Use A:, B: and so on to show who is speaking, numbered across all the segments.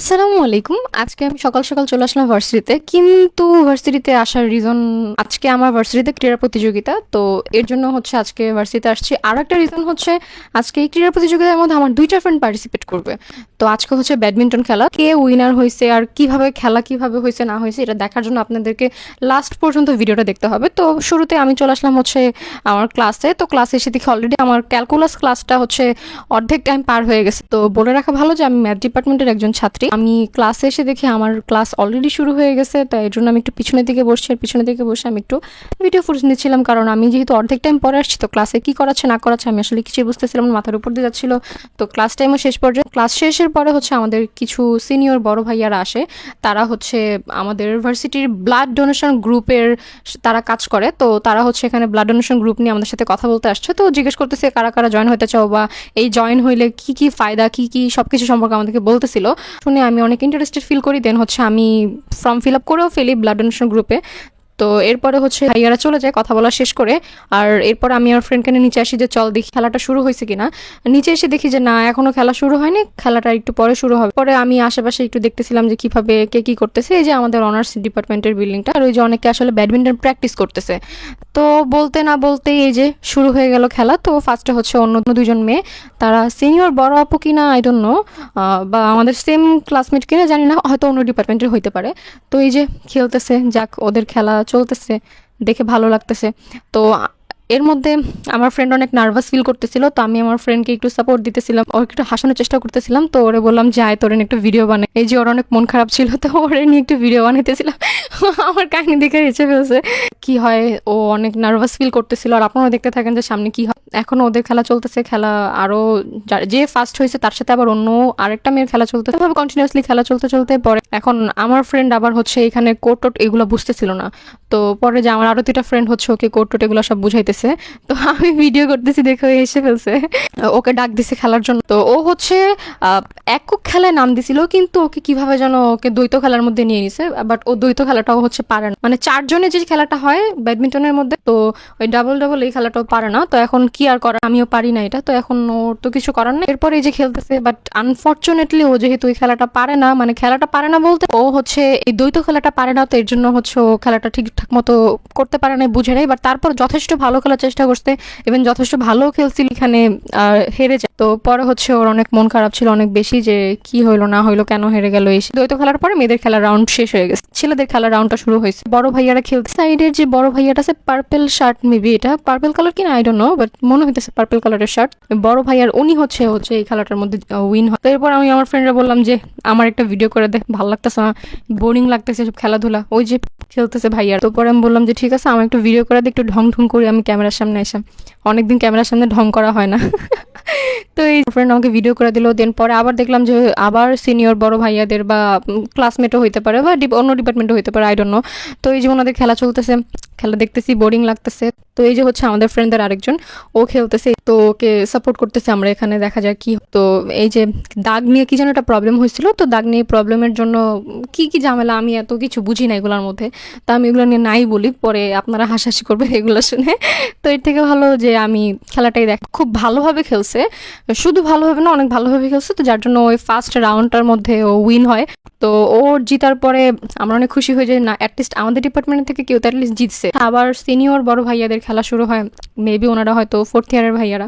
A: আসসালামু আলাইকুম। আজকে আমি সকাল সকাল চলে আসলাম ভার্সিটিতে। কিন্তু ভার্সিটিতে আসার রিজন, আজকে আমার ভার্সিটিতে ক্রীড়া প্রতিযোগিতা। তো এর জন্য হচ্ছে আজকে ভার্সিটিতে আসছি। আর একটা রিজন হচ্ছে আজকে এই ক্রীড়া প্রতিযোগিতার মধ্যে আমার ২ টা ফ্রেন্ড পার্টিসিপেট করবে। তো আজকে হচ্ছে ব্যাডমিন্টন খেলা। কে উইনার হইছে আর কিভাবে খেলা কিভাবে হইছে না হইছে এটা দেখার জন্য আপনাদেরকে লাস্ট পর্যন্ত ভিডিওটা দেখতে হবে। তো শুরুতে আমি চলে আসলাম হচ্ছে আমার ক্লাসে। তো ক্লাসে এসে দেখি অলরেডি আমার ক্যালকুলাস ক্লাসটা হচ্ছে অর্ধেক টাইম পার হয়ে গেছে। তো বলে রাখা ভালো যে আমি ম্যাথ ডিপার্টমেন্টের একজন ছাত্রী। আমি ক্লাসে এসে দেখি আমার ক্লাস অলরেডি শুরু হয়ে গেছে। তাই এর জন্য আমি একটু পিছনের দিকে বসছি, আর পিছনের দিকে বসে আমি একটু ভিডিও ফুটেজ নিচ্ছিলাম। কারণ আমি যেহেতু অর্ধেক টাইম পরে আসছি, তো ক্লাসে কি করাচ্ছে না করাচ্ছে আমি আসলে কিছুই বুঝতেছিলাম না, মাথার উপর দিয়ে যাচ্ছিল। তো ক্লাস টাইমও শেষ পর্যায়ে, ক্লাস শেষের পরে হচ্ছে আমাদের কিছু সিনিয়র বড় ভাইয়ারা আসে। তারা হচ্ছে আমাদের ইউনিভার্সিটির ব্লাড ডোনেশন গ্রুপের তারা কাজ করে। তো তারা হচ্ছে এখানে ব্লাড ডোনেশন গ্রুপ নিয়ে আমাদের সাথে কথা বলতে আসছে। তো জিজ্ঞেস করতেছে কারা কারা জয়েন হতে চাও, বা এই জয়েন হইলে কি কি ফায়দা, কি কি সবকিছু সম্পর্কে আমাদেরকে বলতেছিল। শুনে আমি অনেক ইন্টারেস্টেড ফিল করি। দেন হচ্ছে আমি ফর্ম ফিল আপ করেও ফেলি ব্লাড ডোনেশন গ্রুপে। তো এরপরে হচ্ছে ভাইয়ারা চলে যায় কথা বলা শেষ করে। আর এরপর আমি আমার ফ্রেন্ডকে নিয়ে নিচে আসি যে চল দেখি খেলাটা শুরু হয়েছে কিনা। নিচে এসে দেখি যে না, এখনো খেলা শুরু হয়নি, খেলাটা একটু পরে শুরু হবে। পরে আমি আশেপাশে একটু দেখতেছিলাম যে কিভাবে কে কি করতেছে। এই যে আমাদের অনার্স ডিপার্টমেন্টের বিল্ডিংটা, আর ওই যে অনেকে আসলে ব্যাডমিন্টন প্র্যাকটিস করতেছে। তো বলতে না বলতেই এই যে শুরু হয়ে গেল খেলা। তো ফার্স্টে হচ্ছে অন্য দুজন মেয়ে, তারা সিনিয়র বড় আপু কিনা আই ডোন্ট নো, বা আমাদের সেম ক্লাসমেট কিনা জানি না, হয়তো অন্য ডিপার্টমেন্টের হইতে পারে। তো এই যে খেলতেছে, যাক ওদের খেলা চলতেছে, দেখে ভালো লাগতেছে। তো এর মধ্যে আমার ফ্রেন্ড অনেক নার্ভাস ফিল করতেছিল। তো আমি আমার ফ্রেন্ডকে একটু সাপোর্ট দিতেছিলাম, ওকে একটু হাসানোর চেষ্টা করতেছিলাম। তো ওরে বললাম যে আয় তোরে নিয়ে একটু ভিডিও বানাই। এই যে ওর অনেক মন খারাপ ছিল, তো ওরে নিয়ে একটু ভিডিও বানাইতেছিলাম। আমার কাহিনী দেখে হেসে ফেলছে। কি হয়, ও অনেক নার্ভাস ফিল করতেছিল। আর আপনারা দেখতে থাকেন যে সামনে কি হয়। এখনো ওদের খেলা চলতেছে। খেলা আরো যে ফার্স্ট হয়েছে তার সাথে আবার অন্য আরেকটা মেয়ের খেলা চলতেছে, ভাবে কন্টিনিউয়াসলি খেলা চলতে চলতে পরে এখন আমার ফ্রেন্ড আবার হচ্ছে এখানে কোর্ট টোট এগুলো বুঝতেছিল না। তো পরে যে আমার আরো 2টা ফ্রেন্ড হচ্ছে ওকে কোর্ট টোট এগুলো সব বুঝাইতেছে। তো আমি ভিডিও করতেছি দেখে ও এসে ফেলছে। ওকে ডাক দিছে খেলার জন্য। তো ও হচ্ছে আহ, একক খেলায় নাম দিছিল, কিন্তু ওকে কিভাবে যেন ওকে দ্বৈত খেলার মধ্যে নিয়ে নিছে। বাট ও দ্বৈত খেলাটাও হচ্ছে পারে না, মানে 4 জনের যে খেলাটা হয় ব্যাডমিন্টনের মধ্যে, তো ওই ডাবল ডাবল এই খেলাটাও পারে না। তো এখন কি আর করার, আমিও পারি না এটা। তো এখন ওর তো কিছু করার নেই। এরপর এই যে খেলতেছে, বাট আনফর্চুনেটলি ও যেহেতু এই খেলাটা পারে না, মানে খেলাটা পারে না বলতে ও হচ্ছে এই দ্বৈত খেলাটা পারে না। তো এর জন্য হচ্ছে ও খেলাটা ঠিকঠাক মতো করতে পারে না, বুঝে নেই। বাট তারপর যথেষ্ট ভালো খেলার চেষ্টা করছে, ইভেন যথেষ্ট ভালো খেলছিল এখানে, হেরে যায়। তো পরে হচ্ছে ওর অনেক মন খারাপ ছিল অনেক বেশি, যে কি হইলো না হইলো, কেন হেরে গেল। এই দ্বৈত খেলার পরে মেয়েদের খেলার রাউন্ড শেষ হয়ে গেছে, ছেলেদের খেলার রাউন্ডটা শুরু হয়েছে। বড় ভাইয়ারা খেলতে, সাইডের যে বড় ভাইয়াটা আছে পার্পেল শার্ট, মেবি এটা পার্পেল কালার কিনা আই ডোন্ট নো, বাট মনে হইতেছে পার্পেল কালারের শার্ট। বড় ভাইয়ার উনি হচ্ছে এই খেলাটার মধ্যে উইন হয়। তো এরপর আমি আমার ফ্রেন্ডরা বললাম যে আমার একটা ভিডিও করে দে, ভালো লাগতেছে না, বোরিং লাগতেছে সব খেলাধুলা, ওই যে খেলতেছে ভাইয়ার। তো পরে আমি বললাম যে ঠিক আছে আমার একটু ভিডিও করে দে, একটু ঢং ঢং করি আমি ক্যামেরার সামনে এসে। অনেকদিন ক্যামেরার সামনে ঢং করা হয় না। তো এই ফ্রেন্ড আমাকে ভিডিও করে দিল। দেন পরে আবার দেখলাম যে আবার সিনিয়র বড় ভাইয়াদের বা ক্লাসমেটও হইতে পারে, বা অন্য ডিপার্টমেন্টও হইতে পারে, আই ডোন্ট নো। তো এই যে ওনাদের খেলা চলতেছে, খেলা দেখতেছি, বোরিং লাগতেছে। তো এই যে হচ্ছে আমাদের ফ্রেন্ডদের আরেকজন, ও খেলতেছে, তো ওকে সাপোর্ট করতেছে আমরা এখানে, দেখা যায় কি। তো এই যে দাগ নিয়ে কি যেন একটা প্রবলেম হয়েছিল, তো দাগ নিয়ে প্রবলেমের জন্য কি কি ঝামেলা আমি এত কিছু বুঝি না এগুলোর মধ্যে। তো আমি এগুলো নিয়ে নাই বলি, পরে আপনারা হাসাহাসি করবেন এগুলো শুনে। তো এর থেকে ভালো যে আমি খেলাটাই দেখ, খুব ভালোভাবে খেলছে, শুধু ভালোভাবে না অনেক ভালোভাবে খেলছে। তো যার জন্য ওই ফার্স্ট রাউন্ডটার মধ্যে ও উইন হয়। তো ওর জিতার পরে আমরা অনেক খুশি হয়ে যাই, না অ্যাটলিস্ট আমাদের ডিপার্টমেন্ট থেকে কেউ তো অ্যাটলিস্ট জিতছে। আবার সিনিয়র বড় ভাইয়াদের খেলা শুরু হয়, মেবি ওনারা হয়তো 4th ইয়ারের ভাইয়ারা,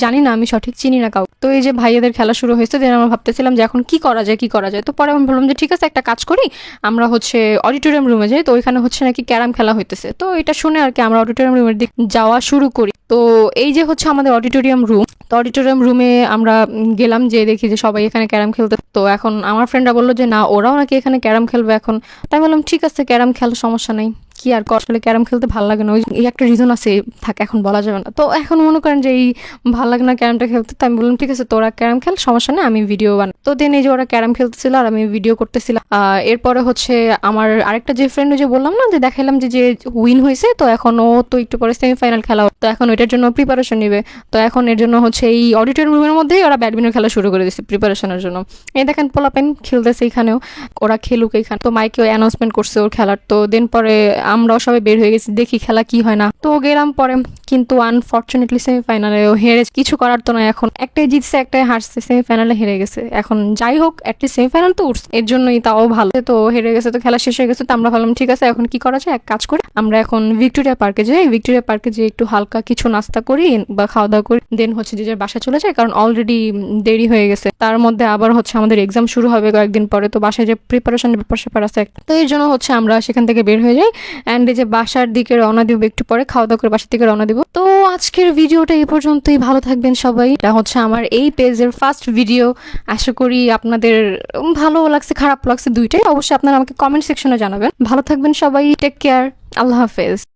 A: জানি না, আমি সঠিক চিনি না কাউ। তো এই যে ভাইয়াদের খেলা শুরু হয়েছে, দেন আমরা ভাবতেছিলাম যে এখন কি করা যায় কি করা যায়। তো পরে আমি বললাম যে ঠিক আছে একটা কাজ করি, আমরা হচ্ছে অডিটোরিয়াম রুমে যাই। তো ওইখানে হচ্ছে নাকি ক্যারাম খেলা হইতেছে। তো এটা শুনে আর কি আমরা অডিটোরিয়াম রুমের দিকে যাওয়া শুরু করি। তো এই যে হচ্ছে আমাদের অডিটোরিয়াম রুম। তো অডিটোরিয়াম রুমে আমরা গেলাম, যে দেখি যে সবাই এখানে ক্যারাম খেলতে। তো এখন আমার ফ্রেন্ডরা বললো যে না, ওরাও নাকি এখানে ক্যারাম খেলবে এখন। তাই বললাম ঠিক আছে ক্যারাম খেলার সমস্যা নাই, কি আর আসলে ক্যারাম খেলতে ভালো লাগে না, ওই এই একটা রিজন আছে, থাকে এখন বলা যাবে না। তো এখন মনে করেন যে এই ভালো লাগে না ক্যারামটা খেলতে। তো আমি বললাম ঠিক আছে তোরা ক্যারাম খেল, সমস্যা নেই, আমি ভিডিও বানাই। তো দেন এই যে ওরা ক্যারাম খেলতেছিল আর আমি ভিডিও করতেছিলাম। এরপরে হচ্ছে আমার আরেকটা যে ফ্রেন্ড, যে বললাম না যে দেখাইলাম যে উইন হয়েছে, তো এখন ও তো একটু পরে সেমিফাইনাল খেলা, তো এখন ওইটার জন্য প্রিপারেশন নিবে। তো এখন এর জন্য হচ্ছে এই অডিটোরিয়াম রুমের মধ্যেই ওরা ব্যাডমিন্টন খেলা শুরু করে দিচ্ছে প্রিপারেশনের জন্য। এই দেখেন পোলাপেন খেলতেছে এখানেও, ওরা খেলুক এখানে। তো মাইকে অ্যানাউন্সমেন্ট করছে ওর খেলার। তো দেন পরে আমরাও সবাই বের হয়ে গেছি, দেখি খেলা কি হয় না। তো গেলাম পরে, কিন্তু আনফরচুনেটলি সেমিফাইনালে হেরে, কিছু করার তো নয়। এখন একটাই জিতছে একটাই হারছে, সেমিফাইনালে হেরে গেছে। এখন যাই হোক, অ্যাটলিস্ট সেমিফাইনাল তো উঠছে, এর জন্যই তাও ভালো। তো হেরে গেছে, তো খেলা শেষ হয়ে গেছে। তো আমরা ভাবলাম ঠিক আছে, এখন কি করা যায়, এক কাজ করি, আমরা এখন ভিক্টোরিয়া পার্কে যাই। ভিক্টোরিয়া পার্কে যেয়ে একটু হালকা কিছু নাস্তা করি বা খাওয়া দাওয়া করি, দেন হচ্ছে যে যার বাসায় চলে যায়, কারণ অলরেডি দেরি হয়ে গেছে। তার মধ্যে আবার হচ্ছে আমাদের এক্সাম শুরু হবে কয়েকদিন পরে, তো বাসায় যে প্রিপারেশন ব্যাপার স্যাপার আছে একটা। তো এর জন্য হচ্ছে আমরা সেখান থেকে বের হয়ে যাই, অ্যান্ড এই যে বাসার দিকে রওনা দিব একটু পরে, খাওয়া দাওয়া করে বাসার দিকে রওনা দিব। তো আজকের ভিডিওটা এই পর্যন্তই, ভালো থাকবেন সবাই। এটা হচ্ছে আমার এই পেজের ফার্স্ট ভিডিও, আশা করি আপনাদের ভালো লাগছে খারাপ লাগছে দুইটাই, অবশ্যই আপনারা আমাকে কমেন্ট সেকশনে জানাবেন। ভালো থাকবেন সবাই, টেক কেয়ার, আল্লাহ হাফেজ।